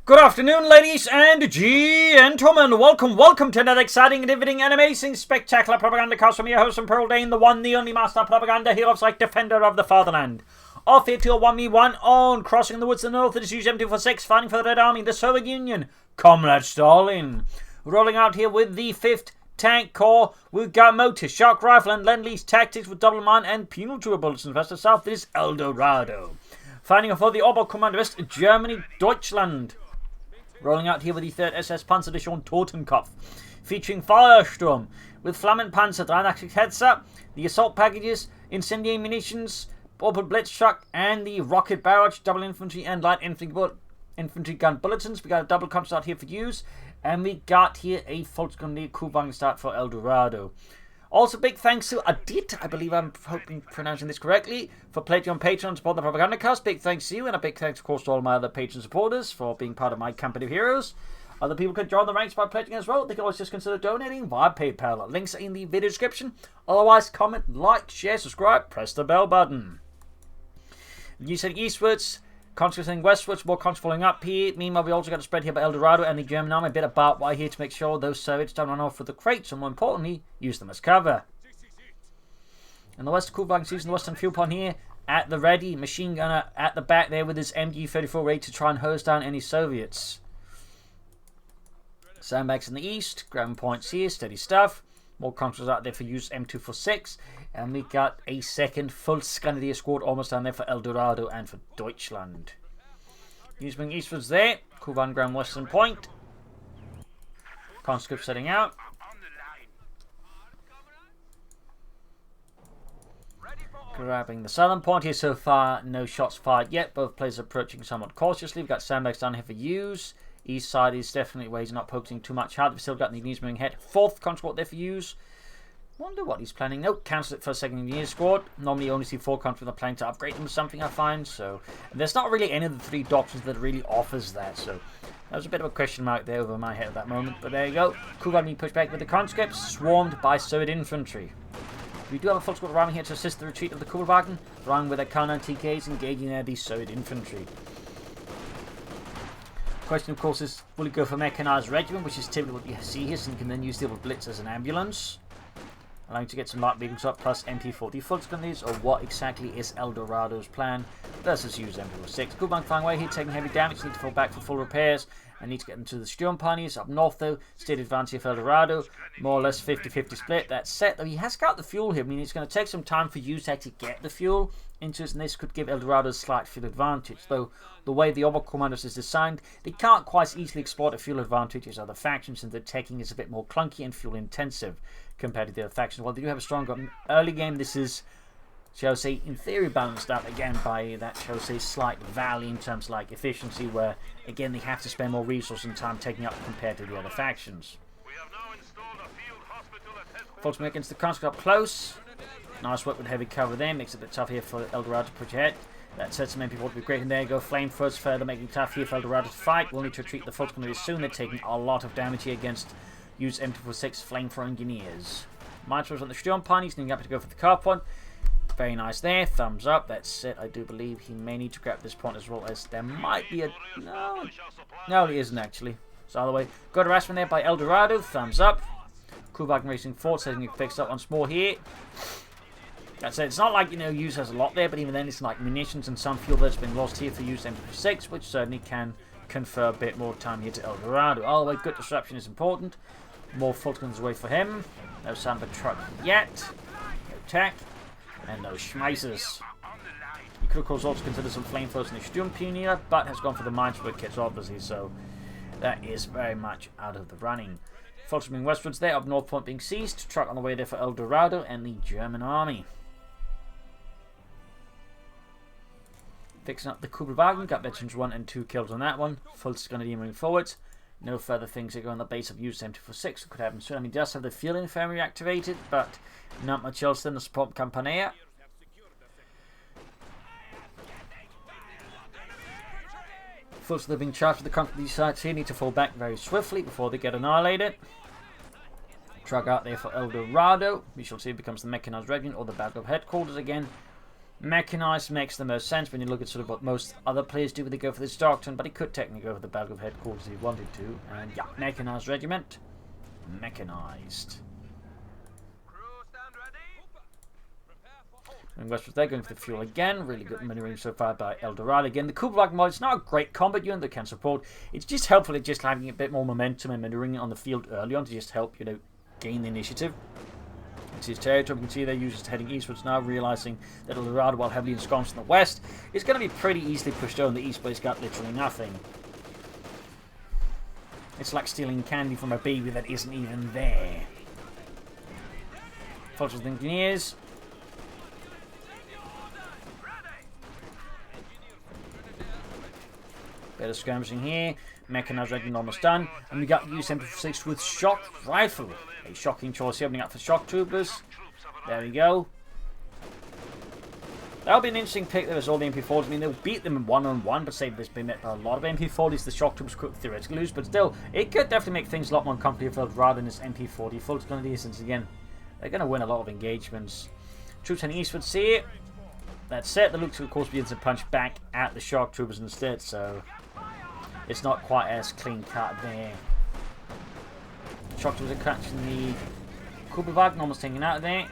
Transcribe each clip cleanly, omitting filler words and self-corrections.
Good afternoon, ladies and gentlemen. Welcome to another exciting, riveting, and amazing, spectacular Propagandacast from your host and Pearl Dane, the one, the only master propaganda hero, like defender of the fatherland. Off here to a 1v1 on Crossing the Woods to the north. It is Use-m246 fighting for the Red Army, the Soviet Union, Comrade Stalin. Rolling out here with the 5th Tank Corps. We've got Motor, Shock Rifle, and Lend-Lease tactics with double mine and penal tour bullets. And west to south, it is El Dorado. Fighting for the Oberkommandowest, Germany, Deutschland. Rolling out here with the 3rd SS Panzerdivision Totenkopf, featuring Feuersturm with Flammen Panzer, 83 Hetzer, the assault packages, incendiary munitions, Opel Blitz truck, and the rocket barrage, double infantry and light infantry gun bulletins. We got a double contract here for use, and we got here a Volkskunde Kuhwagen start for El Dorado. Also, big thanks to Adit, I believe I'm hoping pronouncing this correctly, for pledging on Patreon to support the Propagandacast. Big thanks to you, and a big thanks, of course, to all my other Patreon supporters for being part of my company of heroes. Other people could join the ranks by pledging as well. They can always just consider donating via PayPal. Links are in the video description. Otherwise, comment, like, share, subscribe, press the bell button. You said eastwards, conscripts heading westwards, more conscripts following up here. Meanwhile, we also got a spread here by El Dorado and the German army. A bit about why here to make sure those Soviets don't run off with the crates, and more importantly, use them as cover. And the West Kuhwagen using the western fuel pond here at the ready. Machine gunner at the back there with his MG-34 ready to try and hose down any Soviets. Sandbags in the east, ground points here, steady stuff. More conscripts out there for Use-m246. And we got a second full Scandinavian squad almost down there for El Dorado and for Deutschland. Use-moving eastwards there. Kuhwagen ground western point. Conscripts setting out. Grabbing the southern point here so far. No shots fired yet. Both players approaching somewhat cautiously. We've got sandbags down here for use. East side is definitely where he's not poking too much hard. We've still got the moving head. 4th conscript there for use. Wonder what he's planning. Nope, cancel it for a 2nd engineer squad. Normally you only see 4 conscripts planning to upgrade them to something, I find. So there's not really any of the 3 doctrines that really offers that. So that was a bit of a question mark there over my head at that moment. But there you go. Kuhwagen being pushed back with the conscripts. Swarmed by Soviet infantry. We do have a full squad arriving here to assist the retreat of the Kuhwagen, along with their K9 TKs engaging there the Soviet infantry. Question, of course, is will it go for mechanized regiment, which is typically what you see here, so you can then use the Blitz as an ambulance, allowing to get some light vehicles up plus MP40 Volkskundes, or what exactly is El Dorado's plan versus Use-m246. Kuhwagen flying away here, taking heavy damage, need to fall back for full repairs. I need to get into the Sturmpanies. Up north, though, state advantage of El Dorado. More or less 50-50 split. That's set, though. He has got the fuel here. I mean, it's going to take some time for you to actually get the fuel into it, and this could give El Dorado a slight fuel advantage. Though, the way the Oberkommandos is designed, they can't quite easily exploit a fuel advantage as other factions, and the taking is a bit more clunky and fuel intensive compared to the other factions. While they do have a stronger early game, this is, shall I say, in theory balanced out again by that, shall I say, slight valley in terms of like efficiency, where again they have to spend more resources and time taking up compared to the other factions. Volkswagen against the conscript up close. Nice work with heavy cover there, makes it a bit tough here for El Dorado to push ahead. That sets some MP40 to be great, and there you go, flamethrowers further making it tough here for El Dorado to fight. We'll need to retreat the Volkswagen soon. They're taking a lot of damage here against Use-m246 flamethrower engineers. Mine-throwers on the Sturmpanies, needing up to go for the car point. Very nice there. Thumbs up. That's it. I do believe he may need to grab this point as well, as there might be a... No, he isn't actually. So either way, got harassment there by El Dorado. Thumbs up. Kuhwagen racing forward, setting it fixed up once more here. That's it. It's not like, you know, Use has a lot there, but even then it's like munitions and some fuel that's been lost here for Use-m246, which certainly can confer a bit more time here to El Dorado. All the way, good disruption is important. More Volkskundes away for him. No sound of a truck yet. No tech. And no schmeisers. You could of course also consider some flamethrowers in the Sturmpanier, but has gone for the minesweeper kits obviously, so that is very much out of the running. Volkswagen moving westwards there, up north point being seized. Truck on the way there for El Dorado and the German army. Fixing up the Kuhwagen, got veterans 1 and 2 kills on that one. Full Scandinavian moving forward. No further things that go on the base of Use-m246 that could happen soon. I mean, he does have the fuel infirmary activated, but not much else than the support Campania. First, they're being charged with the conflict. These sides here need to fall back very swiftly before they get annihilated. Truck out there for El Dorado. We shall see if it becomes the mechanized regiment or the battle of headquarters again. Mechanized makes the most sense when you look at sort of what most other players do when they go for this doctrine, but he could technically go for the battlefield headquarters if he wanted to. And yeah, mechanized regiment. Mechanized. And westwards, they're going for the fuel again. Really good maneuvering so far by El Dorado. Again, the Kubelwagen mod, it's not a great combat unit that can support. It's just helpful at just having a bit more momentum and maneuvering on the field early on to just help, you know, gain the initiative. It's his territory. We can see their users heading eastwards now, realizing that El Dorado, while heavily ensconced in the west, is going to be pretty easily pushed over in the east, but it's got literally nothing. It's like stealing candy from a baby that isn't even there. Folks with engineers. Bit of skirmishing here. Mechanized regiment almost done. And we got Use-m246 with Shock Rifle. A shocking choice here, opening up for shock troopers. There we go. That'll be an interesting pick there as all the MP40s. I mean, they'll beat them one-on-one, but say this been met by a lot of MP40s. The shock troopers could theoretically lose, but still, it could definitely make things a lot more complicated rather than this MP40 full grenadier, since again, they're going to win a lot of engagements. Troops heading eastwards here. That's it. The Lukes, of course, begins to punch back at the shock troopers instead, so it's not quite as clean cut there. Shock troopers are catching the Kubelwagen, almost taking out of there.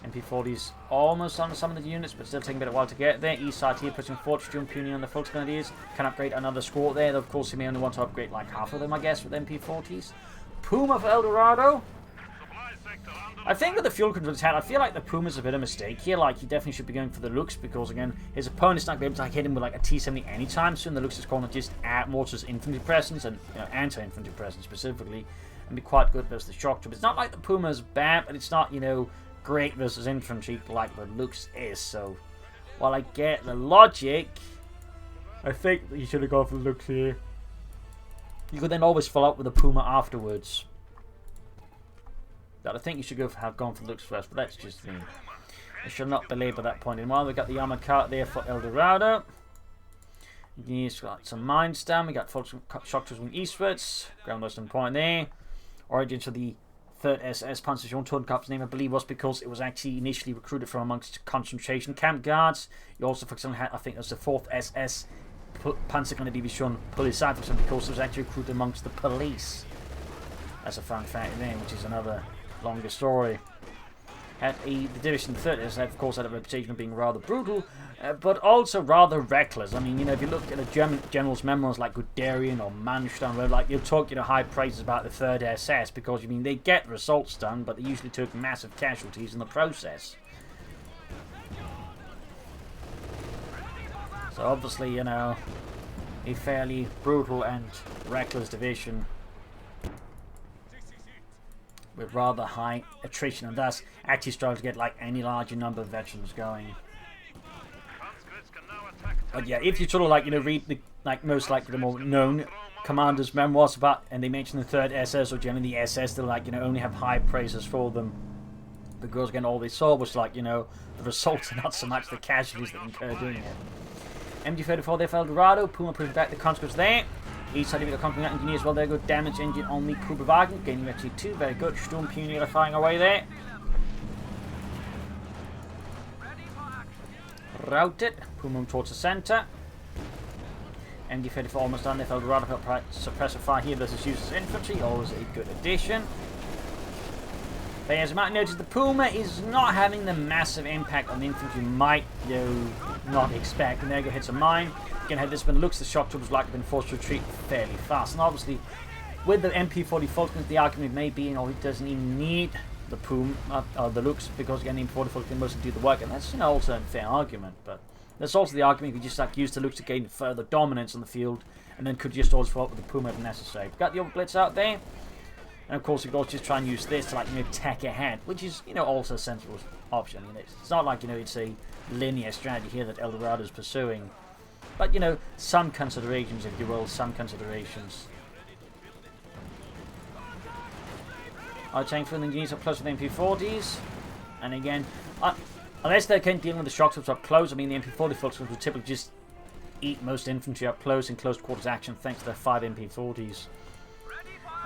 MP40's almost on some of the units, but still taking a bit of a while to get there. East side here, pushing forward, doing puny on the full grenadiers. Can upgrade another squad there. Though, of course, he may only want to upgrade like half of them, I guess, with MP40s. Puma for El Dorado. I think with the fuel control attack, I feel like the Puma's a bit of a mistake here. Like, he definitely should be going for the Lux, because, again, his opponent's not going to be able to hit him with, like, a T-70 anytime soon. The Lux is going to just add more to his infantry presence, and, you know, anti-infantry presence specifically, and be quite good versus the shock troop. It's not like the Puma's bad, but it's not, you know, great versus infantry like the Lux is. So, while I get the logic, I think you should have gone for the Lux here. You could then always follow up with the Puma afterwards. But I think you should have gone for the Lux first, but that's just me. I shall not belabor that point in while. We've got the armor cart there for El Dorado. He's got some mines down. We got shock troopers going eastwards. Ground Western point there. Origins for the 3rd SS Panzer Turnkampf's name, I believe, was because it was actually initially recruited from amongst concentration camp guards. You also, for example, had, I think it was the 4th SS Panzergrenadier Polizei, for example, because it was actually recruited amongst the police. That's a fun fact there, which is another longer story. The division 3rd SS, of course, had a reputation of being rather brutal, but also rather reckless. I mean, you know, if you look at the German generals' memoirs like Guderian or Manstein, where, like, you'll talk, you know, high praises about the 3rd SS, because, I mean, they get results done, but they usually took massive casualties in the process. So obviously, you know, a fairly brutal and reckless division with rather high attrition, and thus actually struggle to get like any larger number of veterans going. But yeah, if you sort of like, you know, read the most like the more known commanders' memoirs about, and they mention the 3rd SS or generally the SS, they'll like, you know, only have high praises for them, because again all they saw was like, you know, the results and not so much the casualties that incurred doing it. MG34 there for El Dorado. Puma pushing back the conscripts there. East side of the company engineers, well, they're good damage engine on the Kubelwagen, gaining actually 2, very good. Sturm Pioneer firing away there. Routed. Puma towards the centre. MG34 almost done. They felt rather suppressive fire here versus uses infantry, always a good addition. But as you might notice, the Puma is not having the massive impact on the infantry you might, you know, not expect. And there go hits a mine. Again, had this been looks, the shock troopers like been forced to retreat fairly fast. And obviously, with the MP40 Falcons, the argument may be, you know, it doesn't even need the Puma, the looks, because again, the MP40 Falcons can mostly do the work, and that's, you know, also a fair argument. But there's also the argument you just like use the looks to gain further dominance on the field, and then could just always follow up with the Puma if necessary. We've got the Overblitz out there. And of course, you could just try and use this to, like, you know, tech ahead, which is, you know, also a sensible option. I mean, it's not like, you know, it's a linear strategy here that El Dorado is pursuing. But, you know, some considerations, if you will, some considerations. I'll change for the engineers up close with the MP40s. And again, unless they can deal with the shock troops up close, I mean, the MP40 folks will typically just eat most infantry up close in close quarters action thanks to their 5 MP40s.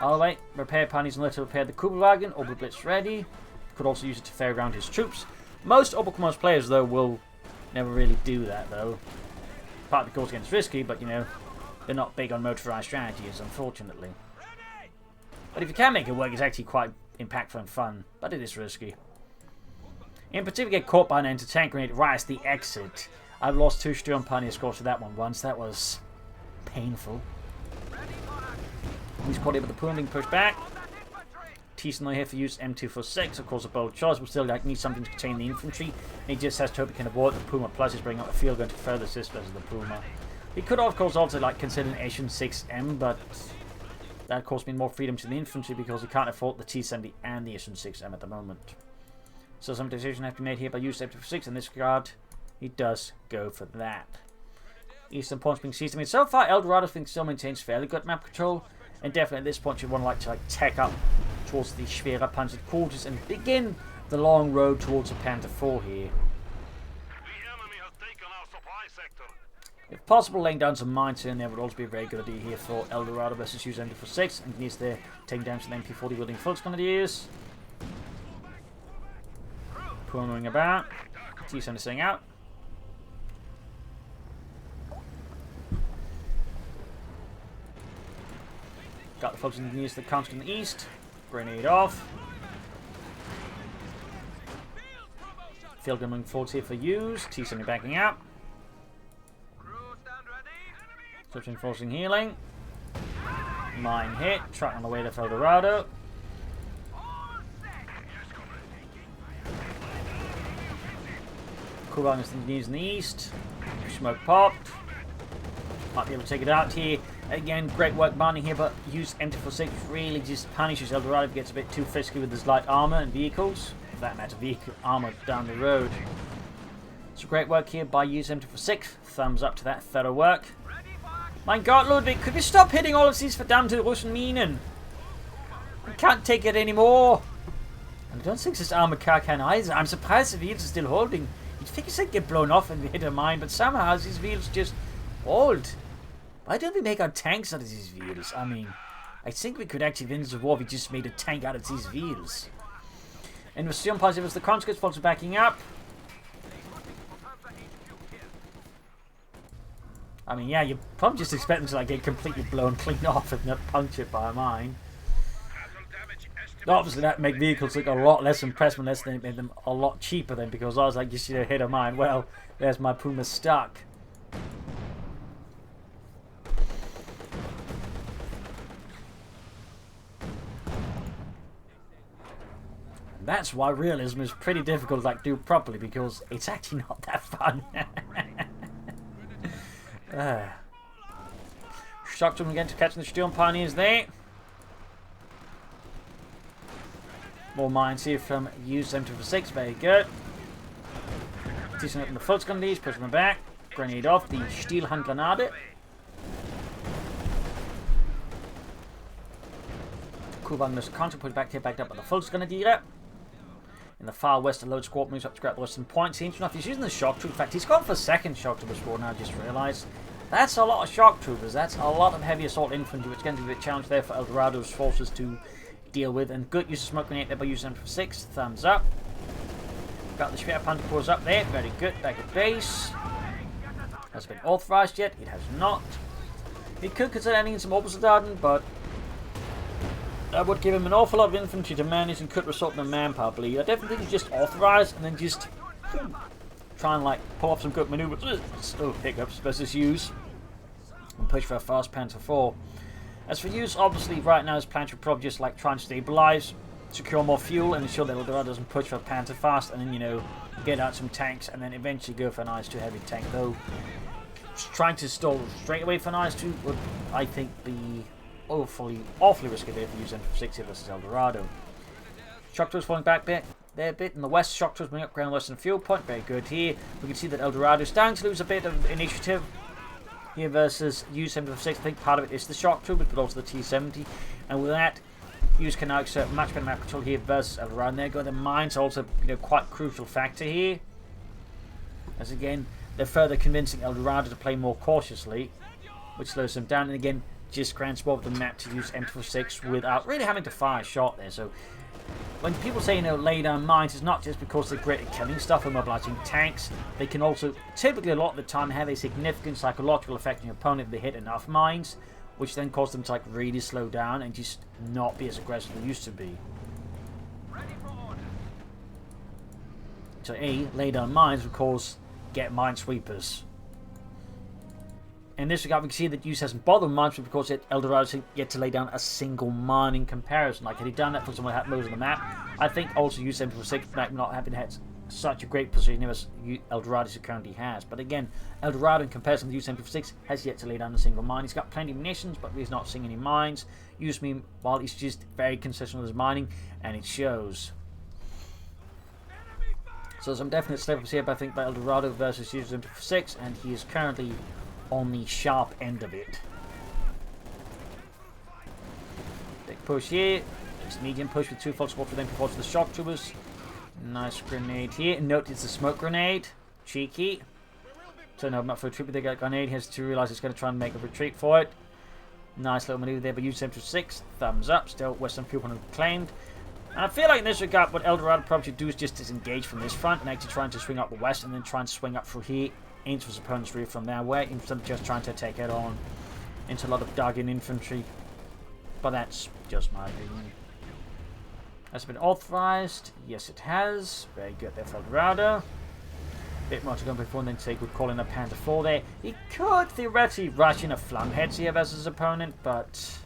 Alright, repair ponies and let to repair the Kubelwagen. Overblitz ready. Could also use it to ferry around his troops. Most uppermost players, though, will never really do that, though. Partly because it's risky, but, you know, they're not big on motorized strategies, unfortunately. But if you can make it work, it's actually quite impactful and fun, but it is risky. In particular, get caught by an anti-tank grenade right as the exit. I've lost 2 Sturm Pioneer scores for that one once. That was painful. He's caught it with the Puma being pushed back. T-Snow here for Use-m246. Of course, a bold choice. We'll still need something to contain the infantry. And he just has to hope he can avoid the Puma. Plus, he's bringing up a field gun to further assist versus the Puma. He could, of course, also consider an Use-m6M, but that, of course, means more freedom to the infantry because he can't afford the T-70 and the Use-m6M at the moment. So some decision have to be made here by Use-m246. In this regard, he does go for that. Eastern points being seized. I mean, so far, Eldorado still maintains fairly good map control. And definitely at this point, you want to tech up towards the schwerer panzered quarters and begin the long road towards a Panther 4 here. If possible, laying down some mines here and there would also be a very good idea here for Eldorado versus Use-m246. And he's there taking down some MP40 wielding Volksgrenadiers. Pulling about. T-70 staying out. Got the Volksgrenadiers that counter in the east. Grenade off. Field gun moving forward here for Use. T-70 backing out. Switching forcing healing. Mine hit. Truck on the way to Eldorado. Cooldown is in the east. Smoke popped. Might be able to take it out here. Again, great work binding here, but Use-m246 really just punishes Eldorado if he gets a bit too frisky with his light armor and vehicles. For that matter, vehicle armor down the road. So great work here by Use-m246. Thumbs up to that thorough work. My God, Ludwig, could we stop hitting all of these verdammte Russen Minen? We can't take it anymore. And I don't think this armored car can either. I'm surprised the wheels are still holding. You'd think they'd get blown off and hit a mine, but somehow these wheels just hold. Why don't we make our tanks out of these wheels? I mean, I think we could actually win this war if we just made a tank out of these wheels. And with Sturm positive as the conscripts also backing up. I mean, yeah, you're probably just expecting to get completely blown clean off and not punctured by a mine. Obviously, that make vehicles look a lot less impressive unless they made them a lot cheaper then, because I was like, just hit a mine. Well, there's my Puma stuck. That's why realism is pretty difficult to do properly, because it's actually not that fun. Shocked him again to catching the Sturm Pioneers there. More mines here from Use-m246, very good. Teasing up in the Volksgrenadiers, pushing them back. Grenade off, the Stielhandgranate. Kuban must counter, put back here, backed up by the Volksgrenadier. In the far west, a load squad moves up to grab the western point. Seems enough, he's using the shock troop. In fact, he's gone for second shock trooper squad now, I just realised. That's a lot of shock troopers. That's a lot of heavy assault infantry, which is going to be a bit challenge there for Eldorado's forces to deal with. And good use of smoke grenade there by Use-m246. Thumbs up. Got the Schwer Panther Corps up there. Very good. Back at base. Has it been authorised yet? It has not. He could consider adding some Obersoldaten, but that would give him an awful lot of infantry to manage and could result in a manpower bleed. I definitely think he's just authorised and then just try and pull off some good manoeuvres. Still pickups versus Use. And push for a fast Panther 4. As for Use, obviously right now his plan should probably just try and stabilise, secure more fuel and ensure that Eldorado doesn't push for a Panther fast, and then get out some tanks and then eventually go for an IS-2 heavy tank, though trying to stall straight away for an IS-2 would, I think, be awfully risky there for Use-m246 versus Eldorado. Shock troops falling back there a bit. In the west, shock troops bring up ground western field point. Very good here. We can see that Eldorado is starting to lose a bit of initiative here versus Use-m246. I think part of it is the shock troopers, but also the T-70. And with that, Use can now exert much better map control here versus Eldorado. And there go the mines, also quite crucial factor here. As again, they're further convincing Eldorado to play more cautiously, which slows them down. And again, just transport the map to use M246 without really having to fire a shot there. So when people say, lay down mines, it's not just because they're great at killing stuff or mobilizing tanks. They can also, typically a lot of the time, have a significant psychological effect on your opponent if they hit enough mines, which then cause them to like really slow down and just not be as aggressive as they used to be. So lay down mines, of course, get minesweepers. In this regard, we can see that Use hasn't bothered mines because El Dorado hasn't yet to lay down a single mine in comparison. Like, had he done that for someone that most of the map, I think also Use-m246 might not have had such a great position as El Dorado currently has. But again, El Dorado, in comparison to Use-m246, has yet to lay down a single mine. He's got plenty of munitions, but he's not seeing any mines. Use, meanwhile, he's just very consistent with his mining, and it shows. So some definite slip-ups here, but I think, by El Dorado versus Use-m246, and he is currently on the sharp end of it. Big push here. Just medium push with 2 full squad for them before to the shock troopers. Nice grenade here. Note it's a smoke grenade. Cheeky. So no, not for a trooper. They got a grenade. He has to realize he's going to try and make a retreat for it. Nice little maneuver there by Use-m246. Thumbs up. Still Western people unclaimed. And I feel like in this regard, what El Dorado probably should do is just disengage from this front and actually trying to swing up the west and then try and swing up through here into his opponent's rear from there, where instead of just trying to take it on into a lot of dug-in infantry. But that's just my opinion. Has it been authorized? Yes, it has. Very good there for El Dorado. Bit more to go before and then take good call in a Panther 4 there. He could theoretically rush in a Flumheads here versus his opponent, but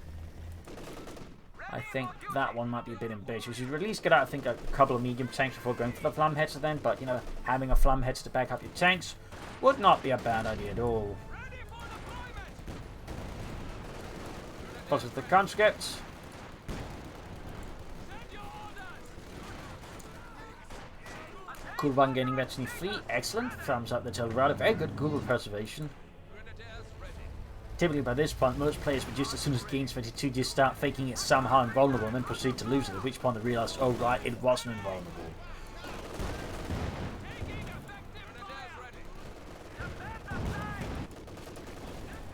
I think that one might be a bit ambitious. You should at least get out, I think, a couple of medium tanks before going for the Flumheads then, but, having a Flumheads to back up your tanks would not be a bad idea at all. Plus the conscripts. Cool one gaining veteran free. Excellent. Thumbs up the El Dorado. Very good Google preservation. Typically by this point, most players would just as soon as it gains 22 just start faking it somehow invulnerable and then proceed to lose it, at which point they realised, oh right, it wasn't invulnerable.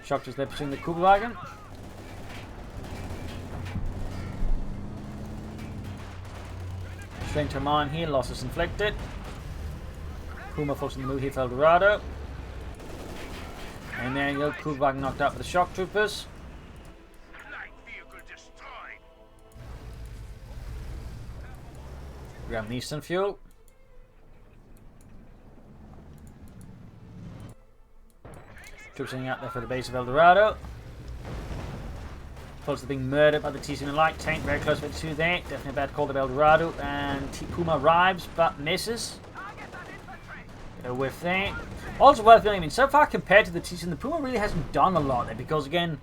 Shock just there pursuing the Kugelwagen. Straight to mine here, losses inflicted. Puma forcing the move here for El Dorado. And there you go, Kugelwagen knocked out for the shock troopers. Grab Nissan fuel. Troops hanging out there for the base of El Dorado. Close to being murdered by the T-Sun light tank. Very close to 2 there. Definitely a bad call to El Dorado. And Puma arrives but misses. Get a whiff there. Also worth noting, so far compared to the T-Sun, the Puma really hasn't done a lot there because, again,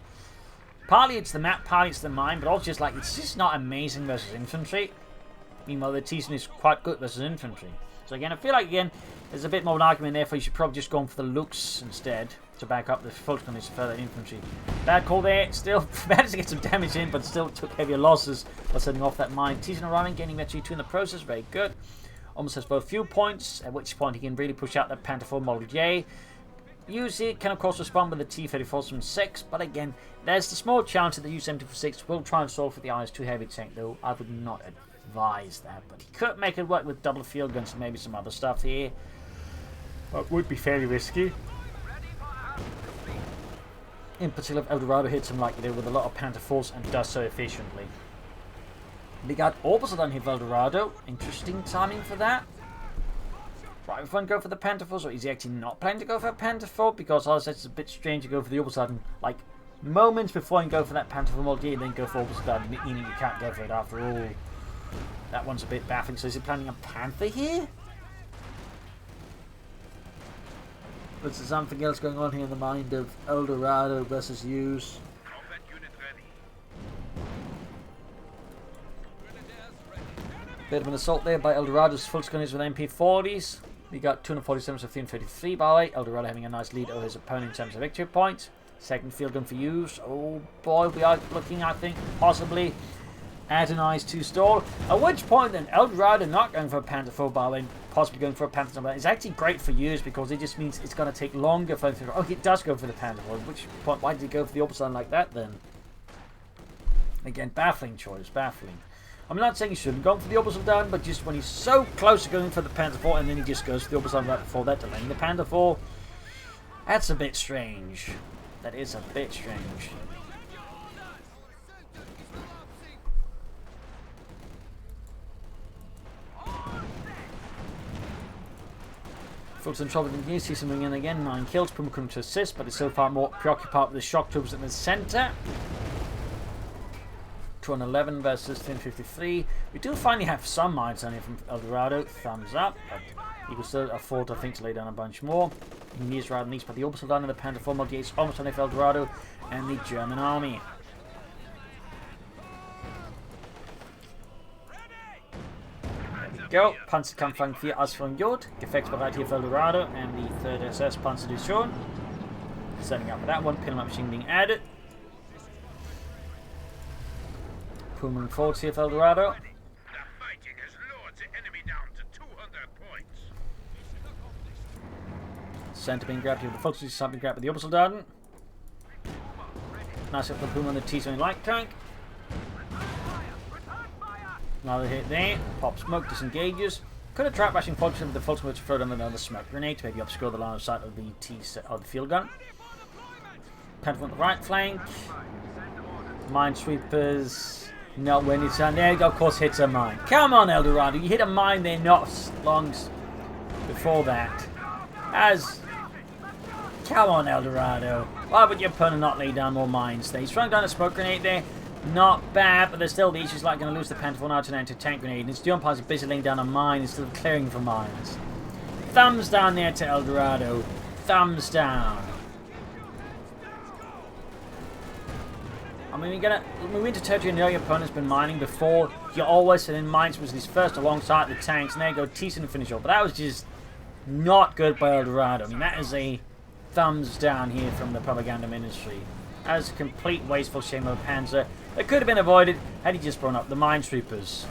partly it's the map, partly it's the mine, but also just like it's just not amazing versus infantry. Meanwhile, the T-Sun is quite good versus infantry. So again, I feel like, again, there's a bit more of an argument there for you should probably just go for the looks instead to back up the full screeners further infantry. Bad call there. Still managed to get some damage in, but still took heavier losses by setting off that mine. T-Sun arriving, gaining that G2 in the process. Very good. Almost has both fuel points, at which point he can really push out that Panther 4 Model J. Use it can of course respond with the T-34 from 6, but again, there's the small chance that the Use-m246 will try and solve for the IS-2 heavy tank, though I would not advise that. But he could make it work with double field guns and maybe some other stuff here. But would be fairly risky. In particular, if El Dorado hits him like they do with a lot of Panther 4s and does so efficiently. We got opposite on here for El Dorado. Interesting timing for that. Right, if one go for the Panther 4, so is he actually not planning to go for a Panther 4? Because otherwise it's a bit strange to go for the opposite and like moments before you go for that Panther 4 Model and then go for opposite, meaning you can't go for it after all. That one's a bit baffling. So is he planning a Panther here? But there's something else going on here in the mind of El Dorado versus Use. Bit of an assault there by El Dorado's full screeners with MP40s. We got 247 to 333 by the way. El Dorado having a nice lead over his opponent in terms of victory points. Second field gun for Use. Oh boy, we are looking, I think, possibly at an IS-2 stall. At which point then, El Dorado not going for a Panther 4 by the way, possibly going for a Panther 4. It's actually great for Use because it just means it's going to take longer for him to... Oh, he does go for the Panther 4. At which point, why did he go for the opposite like that then? Again, baffling choice, baffling. I'm not saying he shouldn't have gone for the orbital down, but just when he's so close to going for the Panther 4 and then he just goes for the orbital down right before that, delaying the Panther 4, that's a bit strange. That is a bit strange. Fulton trouble in here, see something in again, 9 kills, Puma coming to assist, but it's so far more preoccupied with the shock troops in the centre. 211 versus 1053. We do finally have some mines on here from El Dorado. Thumbs up. But he could still afford, I think, to lay down a bunch more. He is rather nice, but the orbital down in the Panther 4 multi-8 almost on El Dorado and the German army. There we go. Panzerkampfwagen 4 aus von Jod. Gefechtsbereit hier für El Dorado and the 3rd SS Panzerdivision. Setting up for that one. Pin-up machine being added. Moving forward here for El Dorado. Center being grabbed here with the Volks, something grabbed with the orbital Darden. Nice hit for Puma on the T-70 light tank. Another hit there. Pop smoke, disengages. Could have trap bashing Volks with the Volks to throw them another smoke grenade to maybe obscure the line of sight of the the field gun. Panther on the right flank. Minesweepers. Not when it's on there, of course, hits a mine. Come on, El Dorado, you hit a mine there not long before that. Come on, El Dorado. Why would your opponent not lay down more mines there? He's throwing down a smoke grenade there. Not bad, but there's still the issues like going to lose the Panther 4 now to an anti-tank grenade. And his dual umpires are busy laying down a mine instead of clearing for mines. Thumbs down there to El Dorado. Thumbs down. I mean, we went to territory and know your opponent's been mining before. You always said in mines was his first alongside the tanks, and there you go, T-70 finish off. But that was just not good by El Dorado. I mean, that is a thumbs down here from the propaganda ministry. That is a complete wasteful shame of a Panzer that could have been avoided had he just brought up the minesweepers.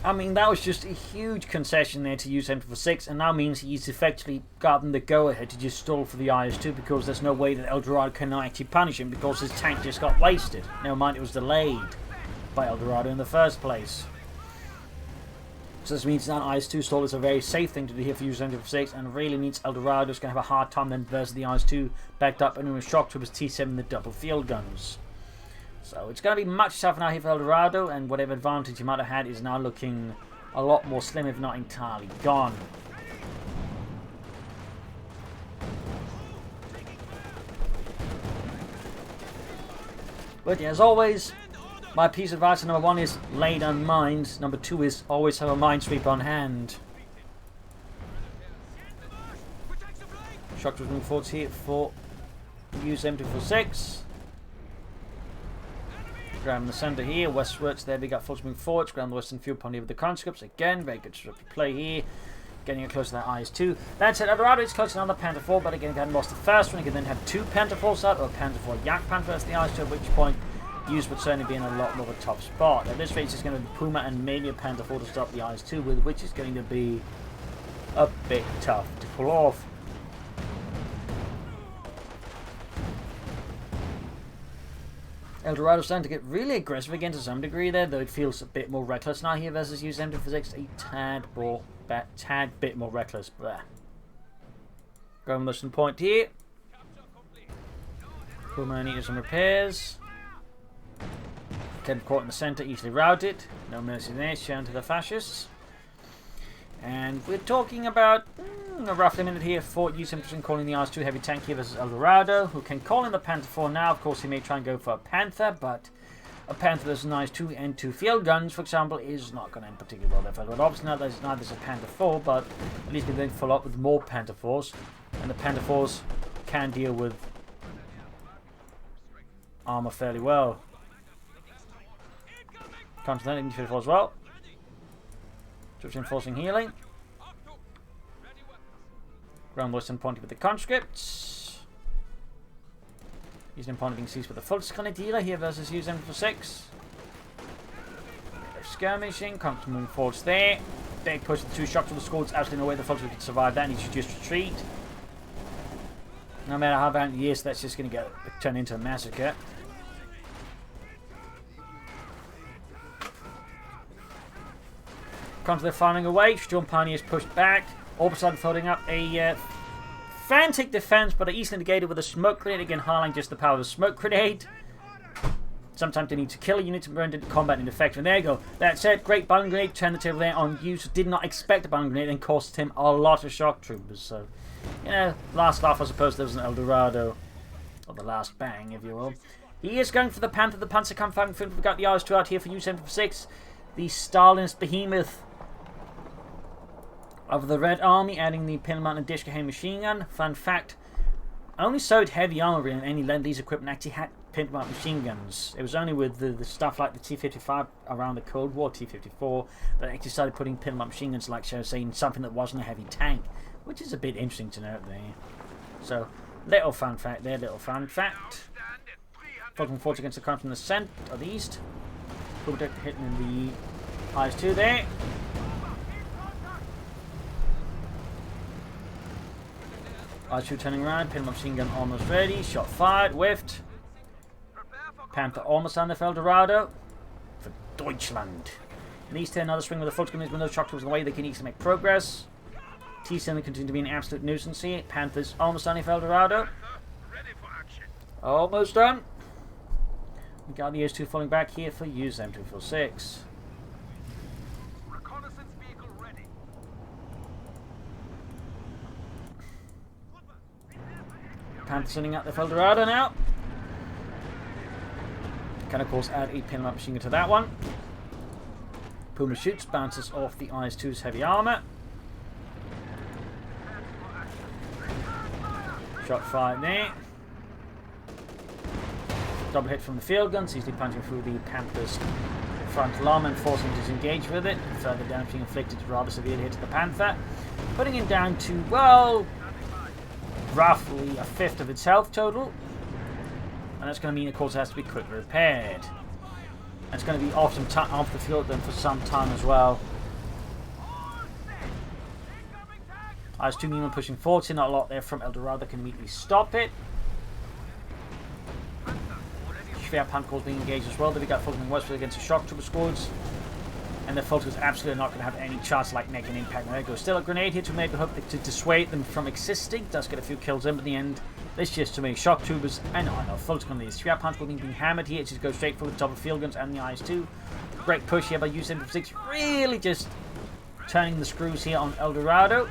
I mean, that was just a huge concession there to use M246, and now means he's effectively gotten the go-ahead to just stall for the IS-2 because there's no way that El Dorado can actually punish him because his tank just got wasted. Never mind, it was delayed by El Dorado in the first place. So this means that IS-2 stall is a very safe thing to do here for use M246, and really means El Dorado is going to have a hard time then versus the IS-2 backed up and with shock troopers T-7 the double field guns. So it's going to be much tougher now here for El Dorado, and whatever advantage he might have had is now looking a lot more slim, if not entirely gone. But yeah, as always, my piece of advice number 1 is lay down mines. Number 2 is always have a minesweeper on hand. Shock was moving forward here for Use-m246. Ground in the centre here, westwards there we got Fulton moving forwards, ground the western field pony with the conscripts, again, very good play here, getting it close to that IS-2. That's it, El Dorado is close to another Panther 4, but again, if he hadn't lost the first one, he could then have 2 Panther 4s out, or a Panther 4 Yak Panther as the IS-2, at which point, Use would certainly be in a lot more of a tough spot. At this rate, it's going to be Puma and maybe a Panther 4 to stop the IS-2 with, which is going to be a bit tough to pull off. El Dorado's starting to get really aggressive again to some degree there, though it feels a bit more reckless now here versus Use-m246, a tad bit more reckless. Blah. Going with some point here. Puma needs some repairs. Get caught in the centre, easily routed. No mercy there, shown to the fascists. And we're talking about roughly a minute here for Use-m246 calling the IS-2 heavy tank here versus El Dorado, who can call in the Panther 4 now. Of course, he may try and go for a Panther, but a Panther that's an IS-2 and 2 field guns, for example, is not going to end particularly well there. But obviously, now there's a Panther 4, but at least we're going to follow up with more Panther 4s, and the Panther 4s can deal with armor fairly well. Continental infantry 4 as well. Troops enforcing healing. Ground western pointing with the conscripts. Using pointing seas with the Volksgrenadier here versus Use-m246. Skirmishing, comes moving forwards there. big push with 2 shock to the squads. Absolutely no way the Fulton could survive that. He should just retreat. No matter how valiant he is, that's just going to get turned into a massacre. Comes they're firing away. Storm Pioneers pushed back. All of a sudden folding up a frantic defense, but are easily negated with a smoke grenade. Again, highlighting just the power of a smoke grenade. Sometimes they need to kill a unit to render combat ineffective. And there you go. That's it. Great button grenade. Turned the table there on Use. Did not expect a button grenade and cost him a lot of shock troopers. So, you know, last laugh, I suppose there was an El Dorado. Or the last bang, if you will. He is going for the Panther. The Panther come fighting. We've got the Use-m246 out here for Use-m246. The Stalinist behemoth of the Red Army, adding the Pinman and Dishka machine gun. Fun fact, only sewed heavy armor in any Lend-Lease equipment actually had Pinman machine guns. It was only with the stuff like the T-55 around the Cold War, T-54, that actually started putting Pinman machine guns, like so saying something that wasn't a heavy tank, which is a bit interesting to note there. So, little fun fact there, little fun fact. Fulton fought against the crime from the center, or the east. Protector hitting in the IS-2 there. IS-2 turning around, Pinman machine gun almost ready, shot fired, whiffed. Panther almost on the Dorado for Deutschland. And these 10 another swing with the Fulton with no shock tools in the way, they can easily make progress. T-7 continue to be an absolute nuisance here. Panther's almost on the Dorado. Almost done. We got the IS-2 falling back here for Use-m246. Panther sending out the Dorado now. Can of course add a Pinman machine gun to that one. Puma shoots, bounces off the IS-2's heavy armor. Shot fired there. Double hit from the field guns, easily punching through the Panther's frontal armor and forcing him to disengage with it. Further damage being inflicted rather severely hit to the Panther, putting him down to, well, roughly a fifth of its health total. And that's going to mean, of course, it has to be quickly repaired. And it's going to be off the field then for some time as well. IS-2 Neiman pushing forward, not a lot there from El Dorado that can immediately stop it. Schwer Pancores being engaged as well. Then we got Fulton and Westfield against the shock trooper squads. And the Fulton is absolutely not going to have any chance like making an impact. There goes still a grenade here to maybe hope to dissuade them from existing. Does get a few kills in, but in the end, there's just too many shock troopers. And I know Fulton on these. Schwer Pancores being hammered here. It just goes straight for the top of field guns and the IS-2. Great push here by Use-m246. Really just turning the screws here on El Dorado.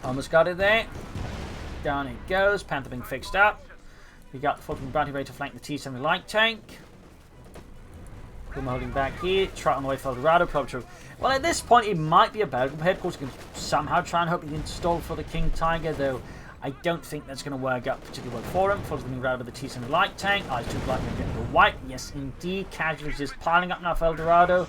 Almost got it there. Down it goes. Panther being fixed up. We got the Fulton Bounty ready to flank the T-7 light tank. Puma holding back here. Trot on the way for El Dorado. Probably. Well, at this point, it might be a battle. Headquarters can somehow try and hope he can stall for the King Tiger, though I don't think that's going to work out particularly well for him. Fulton's being routed by the T-7 light tank. IS-2 Black going to get the white. Yes, indeed. Casualties just piling up now for El Dorado.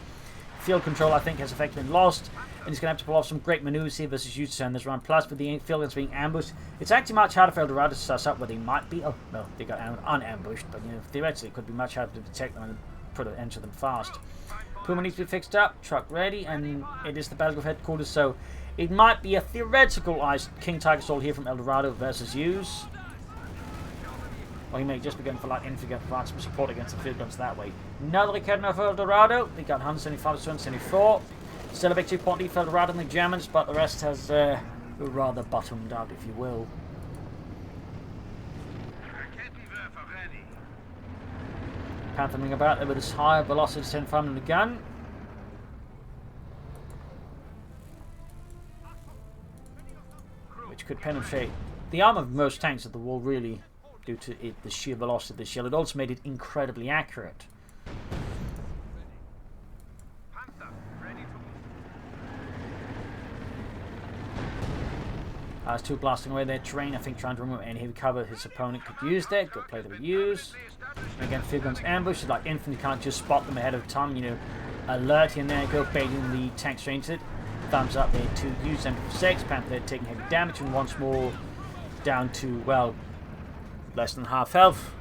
Field control, I think, has effectively been lost. And he's going to have to pull off some great maneuvers here versus Use-m this round. Plus, with the field guns being ambushed, it's actually much harder for El Dorado to suss up where they might be. Oh, no, they got unambushed. But, you know, theoretically, it could be much harder to detect them and put an end to them fast. Puma needs to be fixed up. Truck ready. And it is the Battlefield headquarters. So, it might be a theoretical King Tiger assault here from El Dorado versus Use. Or he may just be going for light infantry to provide some support against the field guns that way. Another Ricardo for El Dorado. They got 175 to 174. Still a big 2-point lead for El Dorado and the Germans, but the rest has rather bottomed out, if you will. Panther moving about there with his higher velocity 10 from the gun. Which could penetrate the arm of most tanks of the war, really, due to the sheer velocity of the shell. It also made it incredibly accurate. IS-2 blasting away their terrain, I think trying to remove any heavy cover his opponent could use there. Good play to use. And again, field guns ambush. Like infantry can't just spot them ahead of time, you know. Alert in there, go baiting the tank straight into it. Thumbs up there to Use-m246. Panther taking heavy damage and once more down to, well, less than half health.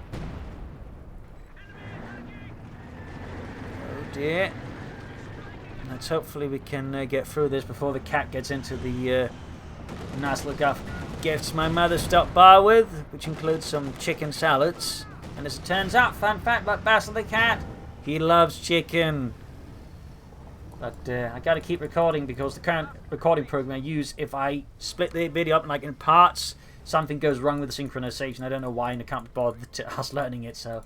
Oh dear. Let's hopefully we can get through this before the cat gets into the nice look gifts my mother stopped by with, which includes some chicken salads. And as it turns out, fun fact about Basil the cat, he loves chicken. But I gotta keep recording because the current recording program I use, if I split the video up like in parts, something goes wrong with the synchronization. I don't know why, and I can't be bothered to us learning it, so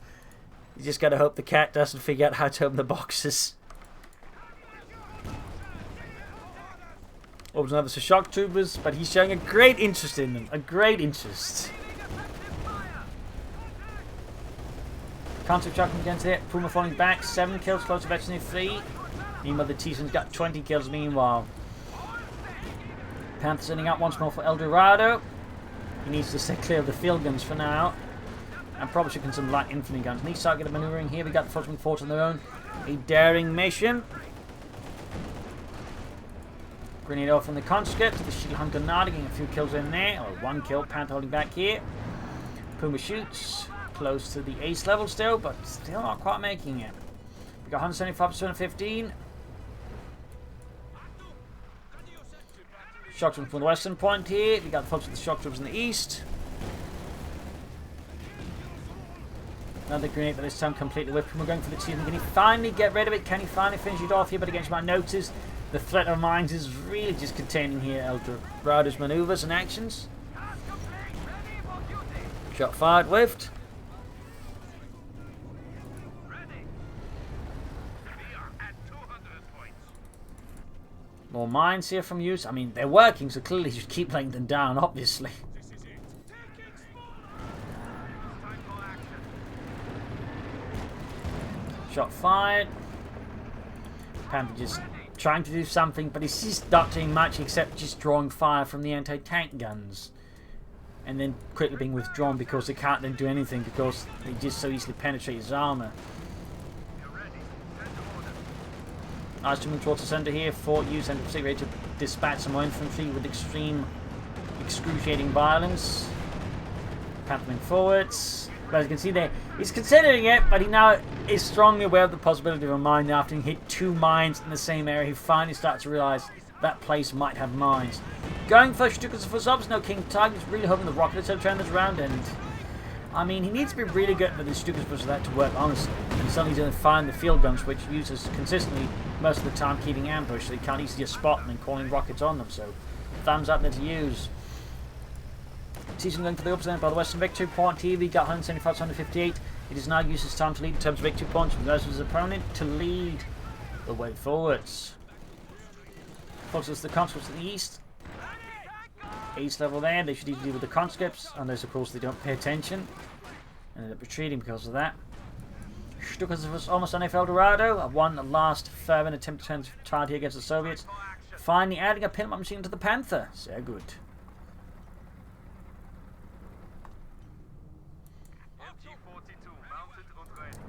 you just gotta hope the cat doesn't figure out how to open the boxes. Opens another shock troopers, but he's showing a great interest in them. A great interest. Concept shocking against it. Puma falling back. 7 kills, close to veteran 3. Meanwhile, the T-Sun's got 20 kills meanwhile. Panther sending out once more for El Dorado. He needs to stay clear of the field guns for now. And probably shooting some light infantry guns. Neat target maneuvering here. We got the Feuersturm force on their own. A daring mission. Grenade off from the conscript. The shield hunter Nada getting a few kills in there. Or 1 kill. Panther holding back here. Puma shoots. Close to the ace level still, but still not quite making it. We got 175 to 215. Shock troops from the western point here. We got the folks with the shock troops in the east. Another grenade, but this time completely whipped. We're going for the team. Can he finally get rid of it? Can he finally finish it off here? But against my notice, the threat of mines is really just containing here El Dorado's maneuvers and actions. Shot fired, whiffed. More mines here from use. I mean, they're working, so clearly you should keep laying them down, obviously. Shot fired. Panther just trying to do something, but he's just not doing much except just drawing fire from the anti-tank guns. And then quickly being withdrawn because they can't then do anything because they just so easily penetrate his armor. Nice to move towards the center here for Use-m246 ready to dispatch some more infantry with excruciating violence. Panther moving forwards. But as you can see there, he's considering it, but he now is strongly aware of the possibility of a mine. After he hit 2 mines in the same area, he finally starts to realize that place might have mines. Going for Stukas for subs, no King Tiger. He's really hoping the rockets will turn this around, and I mean, he needs to be really good for the Stukas for that to work, honestly. And suddenly he's going to find the field guns, which he uses consistently most of the time, keeping ambush, so he can't easily just spot them and calling rockets on them. So, thumbs up there to use. Season going for the opposite end by the Western victory point here. We got 175 to 158. It is now used as time to lead in terms of victory points versus his opponent to lead the way forwards. Closest to the conscripts to the east. Ace level there. They should easily deal with the conscripts, unless of course they don't pay attention. And end up retreating because of that. Stukas was almost on El Dorado. One last fervent attempt to turn the tide here against the Soviets. Finally adding a pin-up machine to the Panther. Sehr good.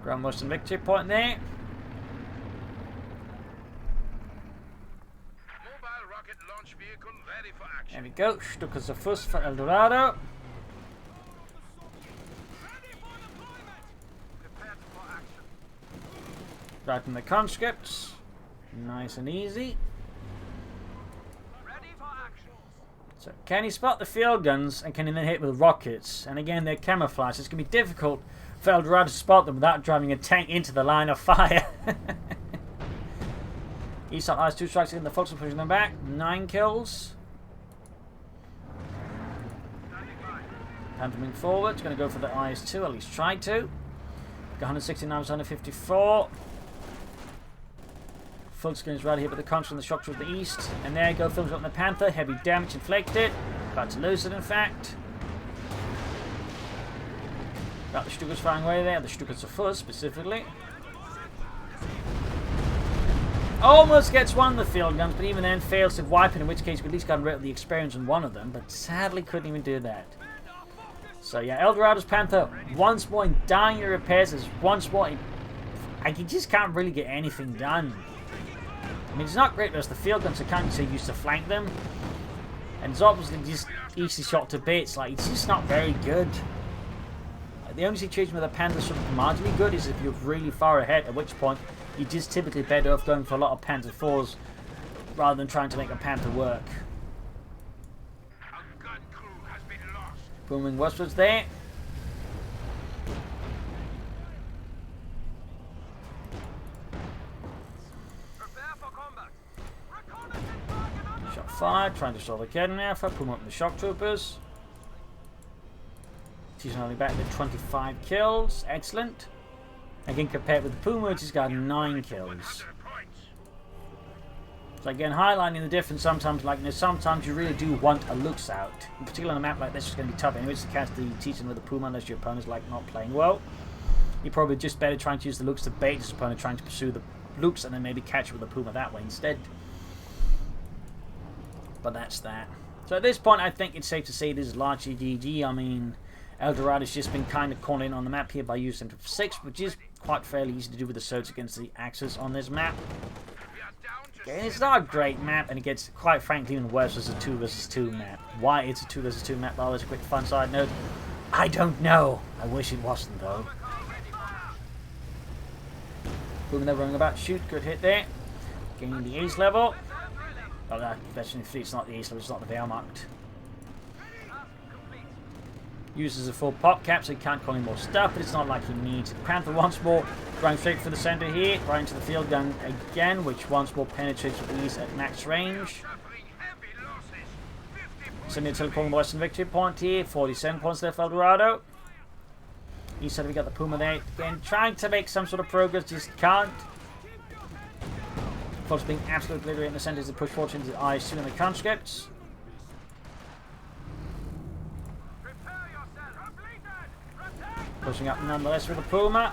Ground Western victory point there. There we go. Stukas the first for El Dorado. Right in the conscripts. Nice and easy. So, can he spot the field guns and can he then hit with rockets? And again, they're camouflaged. It's going to be difficult for El Dorado to spot them without driving a tank into the line of fire. East eyes 2 strikes again. The folks are pushing them back. 9 kills. Panther moving forward. It's going to go for the IS-2, at least try to. Got 169 to 154. Full screen is right here, but the conscript and the shock to the east. And there you go, films up on the Panther. Heavy damage inflicted. About to lose it, in fact. Got the Stukas firing away there. The Stukas are full, specifically. Almost gets one of the field guns, but even then fails to wipe it, in which case we at least got rid of the experience on one of them, but sadly couldn't even do that. So yeah, El Dorado's Panther once more in dying repairs, is once more in, and he just can't really get anything done. I mean, it's not great because the field guns are kind of so used to flank them, and it's obviously just easily shot to bits. Like, it's just not very good. Like, the only situation where the Panther's sort of marginally good is if you're really far ahead, at which point you're just typically better off going for a lot of Panther 4s rather than trying to make a Panther work. Booming westwards there. Shot fired, trying to stall the cannon alpha, Puma up the shock troopers. He's only back to 25 kills, excellent. Again, compared with the Puma, which has got 9 kills. So again, highlighting the difference sometimes, like sometimes you really do want a looks out. In particular on a map like this, it's going to be tough. Anyways, to cast the teaching with the Puma unless your opponent's like not playing well. You're probably just better trying to use the looks to bait his opponent, trying to pursue the looks and then maybe catch it with the Puma that way instead. But that's that. So at this point, I think it's safe to say this is largely GG. I mean, Eldorado's just been kind of caught in on the map here by Use-m246, which is quite fairly easy to do with the surge against the Axis on this map. Okay, it's not a great map, and it gets, quite frankly, even worse as a 2 vs 2 map. Why it's a 2 vs 2 map, well, as a quick fun side note, I don't know. I wish it wasn't, though. Booming there, running about, shoot, good hit there. Gaining the ace level. Well, especially if it's not the ace level, it's not the Wehrmacht. Uses a full pop cap, so he can't call any more stuff, but it's not like he needs it. Panther once more, going straight for the center here, right into the field gun again, which once more penetrates with ease at max range. Sending a teleport on the western victory point here, 47 points left for Dorado. East side we got the Puma there, again trying to make some sort of progress, just can't. Close being absolutely obliterated in the center as they push forward into the IS2 and the conscripts. Pushing up nonetheless with the Puma.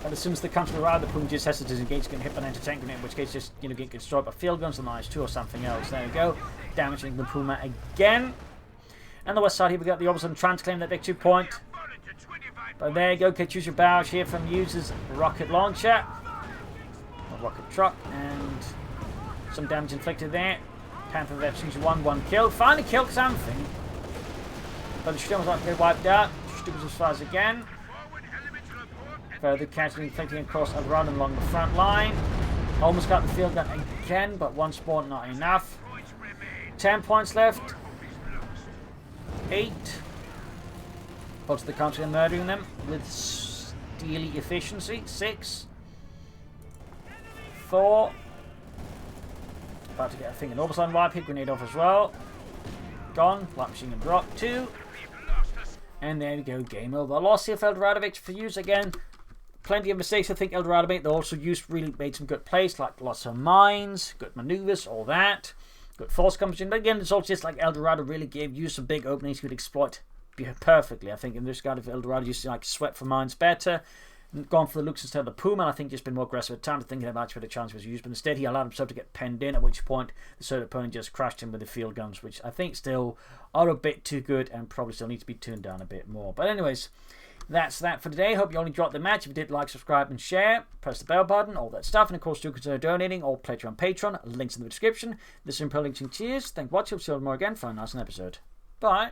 But as soon as they come to the ride, the Puma just has to disengage, getting hit by an anti-tank grenade, in which case just, get destroyed by field guns on the IS2 or something else. There we go. Damaging the Puma again. And the west side here, we got the opposite trying to claim that victory point. But there you go, Katyusha barrage here from Use's rocket launcher. A rocket truck, and some damage inflicted there. Panther of FC1, 1 kill. Finally killed something. But the Sturm was not get wiped out. Stupid as far as again. Further casualty inflicting across a run along the front line. Almost got the field gun again, but once more not enough. 10 points left. 8. Pots the country and murdering them with steely efficiency. 6. 4. About to get a thing an Orbison wipe hit, grenade off as well. Gone. Light machine gun drop. 2. And there we go, game over. Loss here for Eldorado victory for Use again. Plenty of mistakes I think Eldorado made. They also really made some good plays, like lots of mines, good maneuvers, all that. Good force combustion. But again, it's all just like Eldorado really gave Use some big openings he could exploit perfectly. I think in this regard, if Eldorado used to like sweat for mines better, gone for the looks instead of the Puma, I think just been more aggressive at time, thinking about where the chance was used. But instead, he allowed himself to get penned in, at which point the third opponent just crashed him with the field guns, which I think still are a bit too good and probably still need to be tuned down a bit more. But anyways, that's that for today. Hope you all enjoyed the match. If you did, like, subscribe, and share. Press the bell button, all that stuff. And of course, do consider donating or pledge on Patreon. Links in the description. This is Imperial Links. Cheers. Thank you for watching. We'll see you all more again for a nice episode. Bye.